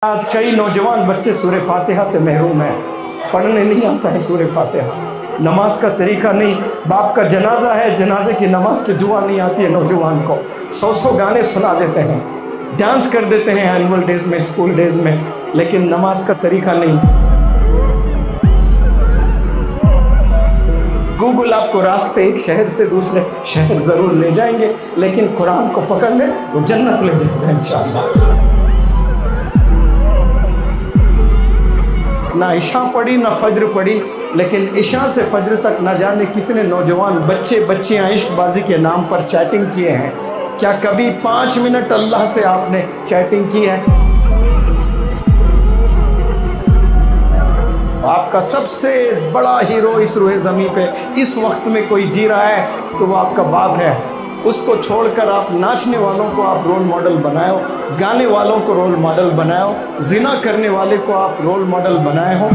آج کئی نوجوان بچے سورہ فاتحہ سے محروم ہیں، پڑھنے نہیں آتا ہے سورہ فاتحہ، نماز کا طریقہ نہیں، باپ کا جنازہ ہے، جنازے کی نماز کی دعا نہیں آتی ہے نوجوان کو، 100 گانے سنا دیتے ہیں، ڈانس کر دیتے ہیں اینول ڈیز میں، اسکول ڈیز میں، لیکن نماز کا طریقہ نہیں۔ گوگل آپ کو راستے ایک شہر سے دوسرے شہر ضرور لے جائیں گے، لیکن قرآن کو پکڑ لیں وہ جنت لے جائے گا انشاءاللہ۔ نہ عشاء پڑھی نہ فجر پڑھی، لیکن عشاء سے فجر تک نہ جانے کتنے نوجوان بچے بچیاں عشق بازی کے نام پر چیٹنگ کیے ہیں۔ کیا کبھی 5 منٹ اللہ سے آپ نے چیٹنگ کی ہے؟ آپ کا سب سے بڑا ہیرو اس روح زمین پہ اس وقت میں کوئی جی رہا ہے تو وہ آپ کا باپ ہے۔ اس کو چھوڑ کر آپ ناچنے والوں کو آپ رول ماڈل بنائے ہو، گانے والوں کو رول ماڈل بنائے ہو، زنا کرنے والے کو آپ رول ماڈل بنائے ہو۔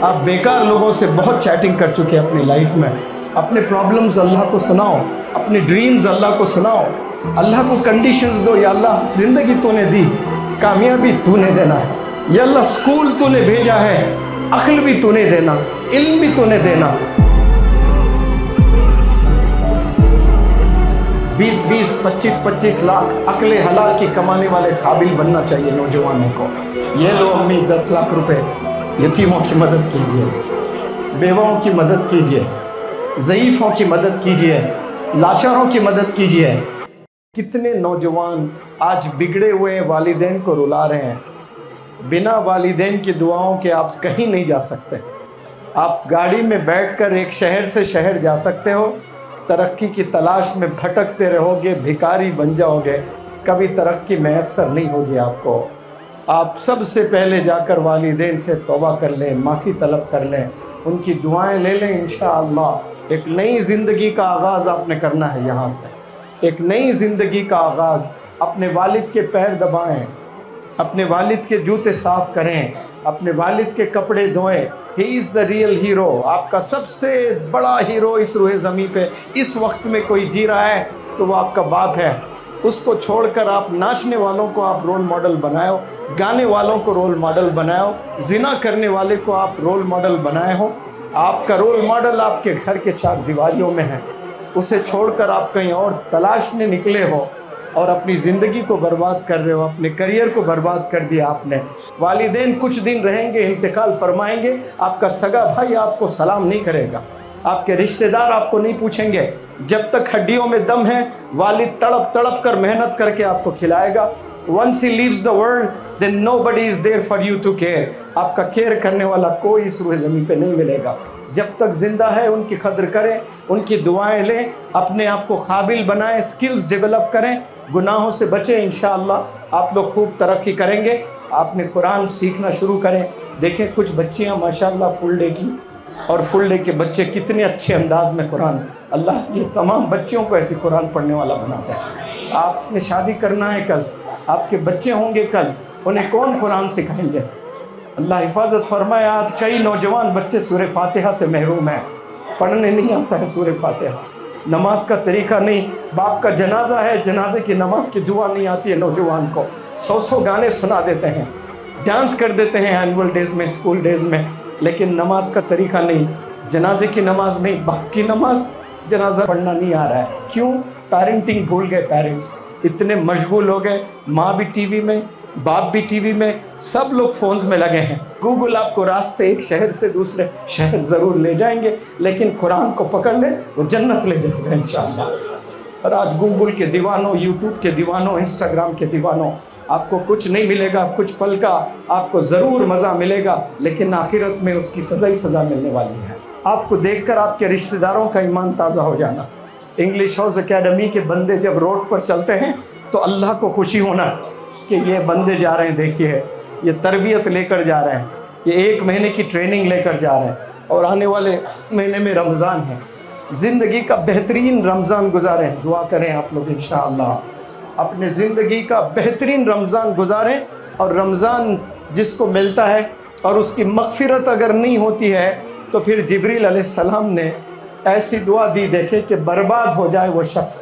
آپ بیکار لوگوں سے بہت چیٹنگ کر چکے اپنی لائف میں۔ اپنے پرابلمز اللہ کو سناؤ، اپنے ڈریمز اللہ کو سناؤ، اللہ کو کنڈیشنز دو۔ یا اللہ زندگی تو نے دی، کامیابی تو نے دینا ہے، یا اللہ سکول تو نے بھیجا ہے، عقل بھی تو نے دینا، علم بھی تو نے دینا۔ 20 25 لاکھ عقل حلال کی کمانے والے قابل بننا چاہیے نوجوانوں کو۔ یہ لو امی 10 لاکھ روپے، یتیموں کی مدد کیجیے، بیواؤں کی مدد کیجیے، ضعیفوں کی مدد کیجیے، لاچاروں کی مدد کیجیے۔ کتنے نوجوان آج بگڑے ہوئے والدین کو رلا رہے ہیں۔ بنا والدین کی دعاؤں کے آپ کہیں نہیں جا سکتے۔ آپ گاڑی میں بیٹھ کر ایک شہر سے شہر جا سکتے ہو، ترقی کی تلاش میں بھٹکتے رہو گے، بھکاری بن جاؤ گے، کبھی ترقی میسر نہیں ہوگی آپ کو۔ آپ سب سے پہلے جا کر والدین سے توبہ کر لیں، معافی طلب کر لیں، ان کی دعائیں لے لیں۔ انشاءاللہ ایک نئی زندگی کا آغاز آپ نے کرنا ہے یہاں سے، ایک نئی زندگی کا آغاز۔ اپنے والد کے پیر دبائیں، اپنے والد کے جوتے صاف کریں، اپنے والد کے کپڑے دھوئیں۔ ہی از دا ریئل ہیرو۔ آپ کا سب سے بڑا ہیرو اس روح زمین پہ اس وقت میں کوئی جی رہا ہے تو وہ آپ کا باپ ہے۔ اس کو چھوڑ کر آپ ناچنے والوں کو آپ رول ماڈل بنائے ہو، گانے والوں کو رول ماڈل بنائے ہو، زنا کرنے والے کو آپ رول ماڈل بنائے ہو۔ آپ کا رول ماڈل آپ کے گھر کے 4 دیواریوں میں ہے، اسے چھوڑ کر آپ کہیں اور تلاشنے نکلے ہو اور اپنی زندگی کو برباد کر رہے ہو، اپنے کریئر کو برباد کر دیا آپ نے۔ والدین کچھ دن رہیں گے، انتقال فرمائیں گے، آپ کا سگا بھائی آپ کو سلام نہیں کرے گا، آپ کے رشتہ دار آپ کو نہیں پوچھیں گے۔ جب تک ہڈیوں میں دم ہے والد تڑپ تڑپ کر محنت کر کے آپ کو کھلائے گا۔ Once he leaves the world, then nobody is there for you to care۔ آپ کا کیئر کرنے والا کوئی اس روح زمین پہ نہیں ملے گا۔ جب تک زندہ ہے ان کی قدر کریں، ان کی دعائیں لیں، اپنے آپ کو قابل بنائیں، سکلز ڈیولپ کریں، گناہوں سے بچیں۔ انشاءاللہ آپ لوگ خوب ترقی کریں گے۔ آپ نے قرآن سیکھنا شروع کریں۔ دیکھیں کچھ بچیاں ماشاءاللہ فل ڈے کی، اور فل ڈے کے بچے کتنے اچھے انداز میں قرآن۔ اللہ یہ تمام بچیوں کو ایسی قرآن پڑھنے والا بناتا ہے۔ آپ نے شادی کرنا ہے کل، آپ کے بچے ہوں گے کل، انہیں کون قرآن سکھائیں گے؟ اللہ حفاظت فرمائے۔ آج کئی نوجوان بچے سورہ فاتحہ سے محروم ہیں، پڑھنے نہیں آتا ہے سورہ فاتحہ، نماز کا طریقہ نہیں، باپ کا جنازہ ہے، جنازے کی نماز کی دعا نہیں آتی ہے نوجوان کو، 100 گانے سنا دیتے ہیں، ڈانس کر دیتے ہیں اینول ڈیز میں، اسکول ڈیز میں، لیکن نماز کا طریقہ نہیں، جنازے کی نماز نہیں، باپ کی نماز، جنازہ پڑھنا نہیں آ رہا ہے۔ کیوں؟ پیرنٹنگ بھول گئے، پیرنٹس اتنے مشغول ہو گئے، ماں بھی ٹی وی میں، باپ بھی ٹی وی میں، سب لوگ فونز میں لگے ہیں۔ گوگل آپ کو راستے ایک شہر سے دوسرے شہر ضرور لے جائیں گے، لیکن قرآن کو پکڑ لیں وہ جنت لے جائے گا انشاءاللہ۔ اور آج گوگل کے دیوانوں، یوٹیوب کے دیوانوں، انسٹاگرام کے دیوانوں، آپ کو کچھ نہیں ملے گا، کچھ پل کا آپ کو ضرور مزہ ملے گا، لیکن آخرت میں اس کی سزا ہی سزا ملنے والی ہے۔ آپ کو دیکھ کر آپ کے رشتہ داروں کا ایمان تازہ ہو جانا۔ انگلش ہاؤس اکیڈمی کے بندے جب روڈ پر چلتے ہیں تو اللہ کو خوشی ہونا کہ یہ بندے جا رہے ہیں، دیکھیے یہ تربیت لے کر جا رہے ہیں، یہ 1 مہینے کی ٹریننگ لے کر جا رہے ہیں، اور آنے والے مہینے میں رمضان ہے۔ زندگی کا بہترین رمضان گزاریں، دعا کریں آپ لوگ انشاءاللہ اپنے زندگی کا بہترین رمضان گزاریں۔ اور رمضان جس کو ملتا ہے اور اس کی مغفرت اگر نہیں ہوتی ہے تو پھر جبریل علیہ السلام نے ایسی دعا دی، دیکھے کہ برباد ہو جائے وہ شخص